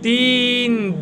3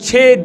6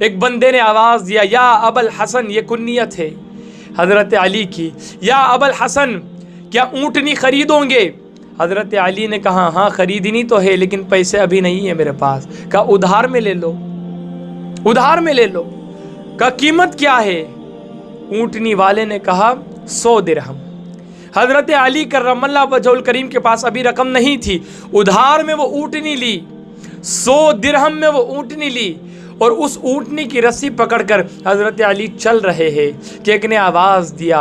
ایک بندے نے آواز دیا یا ابل حسن، یہ کنیت ہے حضرت علی کی، یا ابل حسن کیا اونٹنی خریدو گے؟ حضرت علی نے کہا ہاں خریدنی تو ہے لیکن پیسے ابھی نہیں ہے میرے پاس۔ کہا ادھار میں لے لو، ادھار میں لے لو۔ کہا قیمت کیا ہے؟ اونٹنی والے نے کہا 100 درہم۔ حضرت علی کرم اللہ وجہہ الکریم کے پاس ابھی رقم نہیں تھی، ادھار میں وہ اونٹنی لی، 100 درہم میں وہ اونٹنی لی، اور اس اونٹنی کی رسی پکڑ کر حضرت علی چل رہے ہیں کہ ایک نے آواز دیا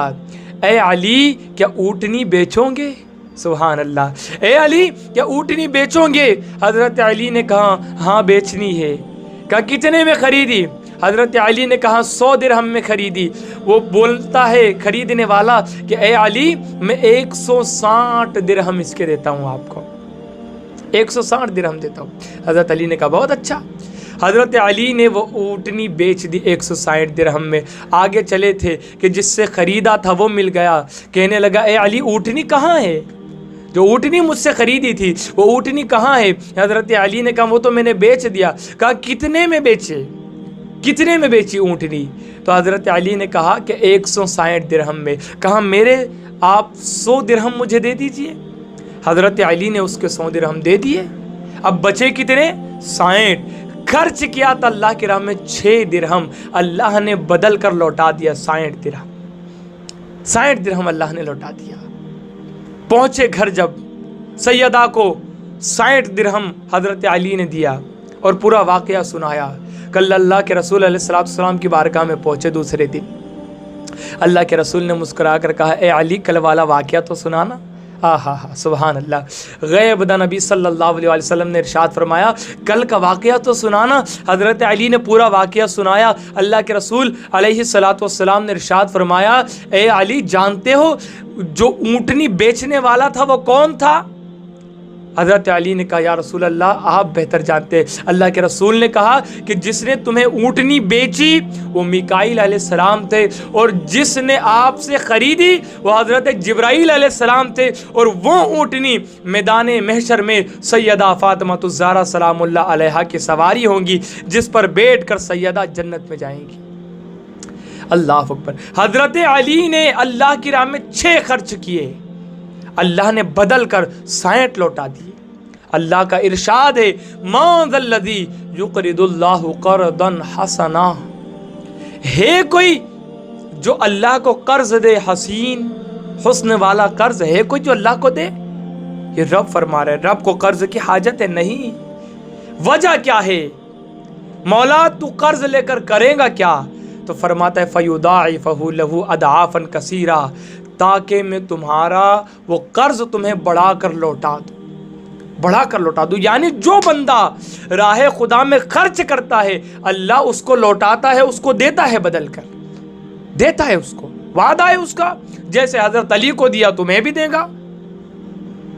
اے علی کیا اونٹنی بیچو گے؟ سبحان اللہ، اے علی کیا اونٹنی بیچو گے؟ حضرت علی نے کہا ہاں بیچنی ہے۔ کہا کتنے میں خریدی؟ حضرت علی نے کہا 100 درہم میں خریدی۔ وہ بولتا ہے خریدنے والا کہ اے علی میں 160 درہم اس کے دیتا ہوں آپ کو، 160 درہم دیتا ہوں۔ حضرت علی نے کہا بہت اچھا۔ حضرت علی نے وہ اونٹنی بیچ دی 160 درہم میں۔ آگے چلے تھے کہ جس سے خریدا تھا وہ مل گیا، کہنے لگا اے علی اونٹنی کہاں ہے؟ جو اونٹنی مجھ سے خریدی تھی وہ اونٹنی کہاں ہے؟ حضرت علی نے کہا وہ تو میں نے بیچ دیا۔ کہا کتنے میں بیچے؟ کتنے میں بیچی اونٹنی؟ تو حضرت علی نے کہا کہ 160 درہم میں۔ کہا میرے آپ 100 درہم مجھے دے دیجئے۔ حضرت علی نے اس کے 100 درہم دے دیے۔ اب بچے کتنے؟ 60۔ خرچ کیا تھا اللہ کی راہ میں 6 درہم، اللہ نے بدل کر لوٹا دیا 60 درہم۔ 60 درہم اللہ نے لوٹا دیا۔ پہنچے گھر جب سیدہ کو 60 درہم حضرت علی نے دیا اور پورا واقعہ سنایا۔ کل اللہ کے رسول علیہ السلام کی بارگاہ میں پہنچے دوسرے دن، اللہ کے رسول نے مسکرا کر کہا اے علی کل والا واقعہ تو سنانا۔ سبحان اللہ، غیب دا نبی صلی اللہ علیہ وسلم نے ارشاد فرمایا کل کا واقعہ تو سنانا۔ حضرت علی نے پورا واقعہ سنایا۔ اللہ کے رسول علیہ السلام نے ارشاد فرمایا اے علی جانتے ہو جو اونٹنی بیچنے والا تھا وہ کون تھا؟ حضرت علی نے کہا یا رسول اللہ آپ بہتر جانتے ہیں۔ اللہ کے رسول نے کہا کہ جس نے تمہیں اونٹنی بیچی وہ میکائیل علیہ السلام تھے، اور جس نے آپ سے خریدی وہ حضرت جبرائیل علیہ السلام تھے، اور وہ اونٹنی میدان محشر میں سیدہ فاطمہ الزہرا سلام اللہ علیہا کی سواری ہوں گی، جس پر بیٹھ کر سیدہ جنت میں جائیں گی۔ اللہ اکبر۔ حضرت علی نے اللہ کی راہ میں 6 خرچ کیے، اللہ نے بدل کر 60 لوٹا دیے۔ اللہ کا ارشاد ہے مَن ذَا الَّذِي يُقْرِضُ اللَّهُ قَرْضًا حَسَنًا، ہے کوئی جو اللہ کو قرض دے، حسین حسن والا قرض ہے کوئی جو اللہ کو دے؟ یہ رب فرما رہے، رب کو قرض کی حاجت ہے نہیں۔ وجہ کیا ہے؟ مولا تو قرض لے کر کرے گا کیا؟ تو فرماتا ہے فَيُضَاعِفَهُ لَهُ أَضْعَافًا كَثِيرًا، تاکہ میں تمہارا وہ قرض تمہیں بڑھا کر لوٹا دوں، بڑھا کر لوٹا دوں۔ یعنی جو بندہ راہ خدا میں خرچ کرتا ہے اللہ اس کو لوٹاتا ہے، اس کو دیتا ہے، بدل کر دیتا ہے، اس کو وعدہ ہے اس کا، جیسے حضرت علی کو دیا تمہیں بھی دے گا۔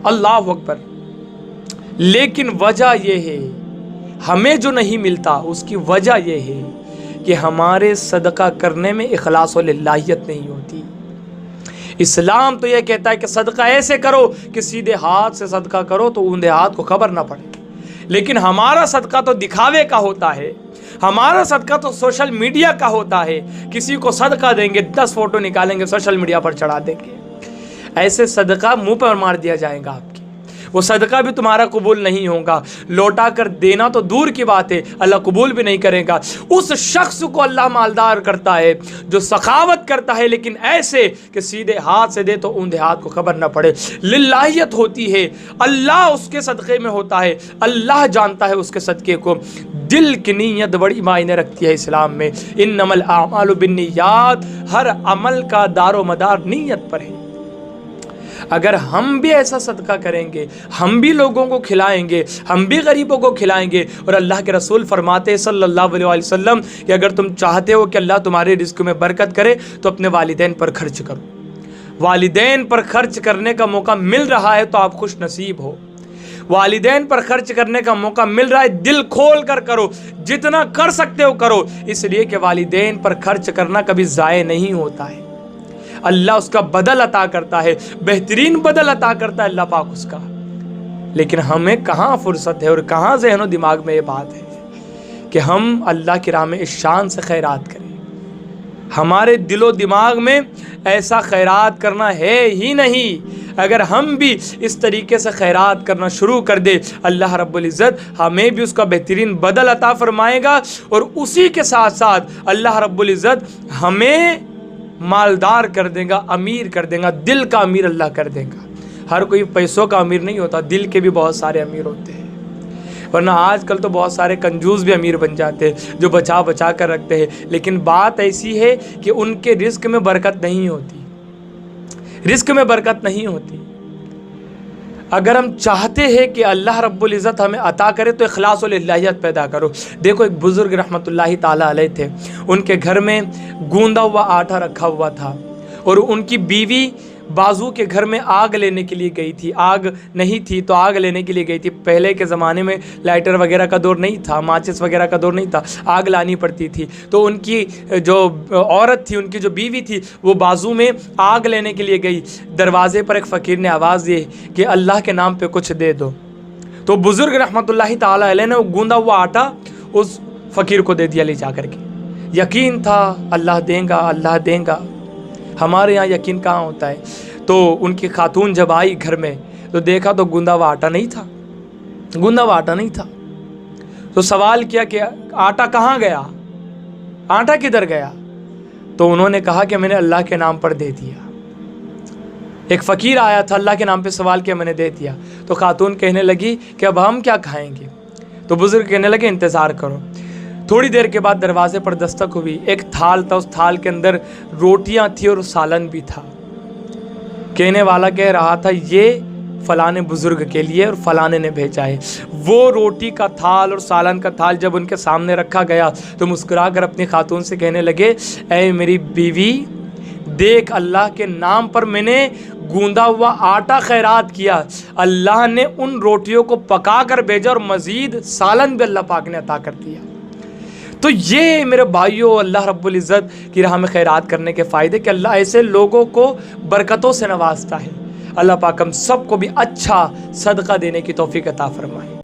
اللہ اکبر۔ لیکن وجہ یہ ہے ہمیں جو نہیں ملتا اس کی وجہ یہ ہے کہ ہمارے صدقہ کرنے میں اخلاص و للہیت نہیں ہوتی۔ اسلام تو یہ کہتا ہے کہ صدقہ ایسے کرو کہ سیدھے ہاتھ سے صدقہ کرو تو اوندے ہاتھ کو خبر نہ پڑے، لیکن ہمارا صدقہ تو دکھاوے کا ہوتا ہے، ہمارا صدقہ تو سوشل میڈیا کا ہوتا ہے۔ کسی کو صدقہ دیں گے، 10 فوٹو نکالیں گے، سوشل میڈیا پر چڑھا دیں گے، ایسے صدقہ منہ پر مار دیا جائے گا آپ کی، وہ صدقہ بھی تمہارا قبول نہیں ہوگا، لوٹا کر دینا تو دور کی بات ہے اللہ قبول بھی نہیں کرے گا۔ اس شخص کو اللہ مالدار کرتا ہے جو سخاوت کرتا ہے لیکن ایسے کہ سیدھے ہاتھ سے دے تو اوندے ہاتھ کو خبر نہ پڑے، للہیت ہوتی ہے، اللہ اس کے صدقے میں ہوتا ہے، اللہ جانتا ہے اس کے صدقے کو۔ دل کی نیت بڑی معنی رکھتی ہے اسلام میں، انما الاعمال بالنیات، ہر عمل کا دار و مدار نیت پر ہے۔ اگر ہم بھی ایسا صدقہ کریں گے، ہم بھی لوگوں کو کھلائیں گے، ہم بھی غریبوں کو کھلائیں گے، اور اللہ کے رسول فرماتے ہیں صلی اللہ علیہ وسلم کہ اگر تم چاہتے ہو کہ اللہ تمہارے رزق میں برکت کرے تو اپنے والدین پر خرچ کرو۔ والدین پر خرچ کرنے کا موقع مل رہا ہے تو آپ خوش نصیب ہو، والدین پر خرچ کرنے کا موقع مل رہا ہے دل کھول کر کرو، جتنا کر سکتے ہو کرو، اس لیے کہ والدین پر خرچ کرنا کبھی ضائع نہیں ہوتا ہے، اللہ اس کا بدل عطا کرتا ہے، بہترین بدل عطا کرتا ہے اللہ پاک اس کا۔ لیکن ہمیں کہاں فرصت ہے اور کہاں ذہن و دماغ میں یہ بات ہے، کہ ہم اللہ کی راہ میں اس شان سے خیرات کریں. ہمارے دل و دماغ میں ایسا خیرات کرنا ہے ہی نہیں. اگر ہم بھی اس طریقے سے خیرات کرنا شروع کر دے, اللہ رب العزت ہمیں بھی اس کا بہترین بدل عطا فرمائے گا, اور اسی کے ساتھ ساتھ اللہ رب العزت ہمیں مالدار کر دے گا, امیر کر دے گا, دل کا امیر اللہ کر دے گا. ہر کوئی پیسوں کا امیر نہیں ہوتا, دل کے بھی بہت سارے امیر ہوتے ہیں. ورنہ آج کل تو بہت سارے کنجوس بھی امیر بن جاتے ہیں جو بچا بچا کر رکھتے ہیں. لیکن بات ایسی ہے کہ ان کے رزق میں برکت نہیں ہوتی, رزق میں برکت نہیں ہوتی. اگر ہم چاہتے ہیں کہ اللہ رب العزت ہمیں عطا کرے تو اخلاص و للہیت پیدا کرو. دیکھو ایک بزرگ رحمۃ اللہ تعالیٰ علیہ تھے, ان کے گھر میں گوندا ہوا آٹا رکھا ہوا تھا, اور ان کی بیوی بازو کے گھر میں آگ لینے کے لیے گئی تھی. آگ نہیں تھی تو آگ لینے کے لیے گئی تھی. پہلے کے زمانے میں لائٹر وغیرہ کا دور نہیں تھا, ماچس وغیرہ کا دور نہیں تھا, آگ لانی پڑتی تھی. تو ان کی جو عورت تھی, ان کی جو بیوی تھی, وہ بازو میں آگ لینے کے لیے گئی. دروازے پر ایک فقیر نے آواز دی کہ اللہ کے نام پہ کچھ دے دو. تو بزرگ رحمۃ اللہ تعالیٰ علیہ نے وہ گوندا ہوا آٹا اس فقیر کو دے دیا لے جا کر کے. یقین تھا اللہ دیں گا, اللہ دیں گا. ہمارے یہاں یقین کہاں ہوتا ہے. تو ان کی خاتون جب آئی گھر میں تو دیکھا تو گوندا ہوا آٹا نہیں تھا, گوندا ہوا آٹا نہیں تھا. تو سوال کیا کہ آٹا کہاں گیا, آٹا کدھر گیا؟ تو انہوں نے کہا کہ میں نے اللہ کے نام پر دے دیا. ایک فقیر آیا تھا, اللہ کے نام پہ سوال کیا, میں نے دے دیا. تو خاتون کہنے لگی کہ اب ہم کیا کھائیں گے؟ تو بزرگ کہنے لگے انتظار کرو. تھوڑی دیر کے بعد دروازے پر دستک ہوئی. ایک تھال تھا, اس تھال کے اندر روٹیاں تھی اور سالن بھی تھا. کہنے والا کہہ رہا تھا یہ فلانے بزرگ کے لیے اور فلانے نے بھیجا ہے. وہ روٹی کا تھال اور سالن کا تھال جب ان کے سامنے رکھا گیا تو مسکرا کر اپنی خاتون سے کہنے لگے, اے میری بیوی دیکھ, اللہ کے نام پر میں نے گوندا ہوا آٹا خیرات کیا, اللہ نے ان روٹیوں کو پکا کر بھیجا اور مزید سالن بھی اللہ پاک نے عطا کر دیا. تو یہ میرے بھائیوں اللہ رب العزت کی راہ میں خیرات کرنے کے فائدے کہ اللہ ایسے لوگوں کو برکتوں سے نوازتا ہے. اللہ پاک ہم سب کو بھی اچھا صدقہ دینے کی توفیق عطا فرمائے.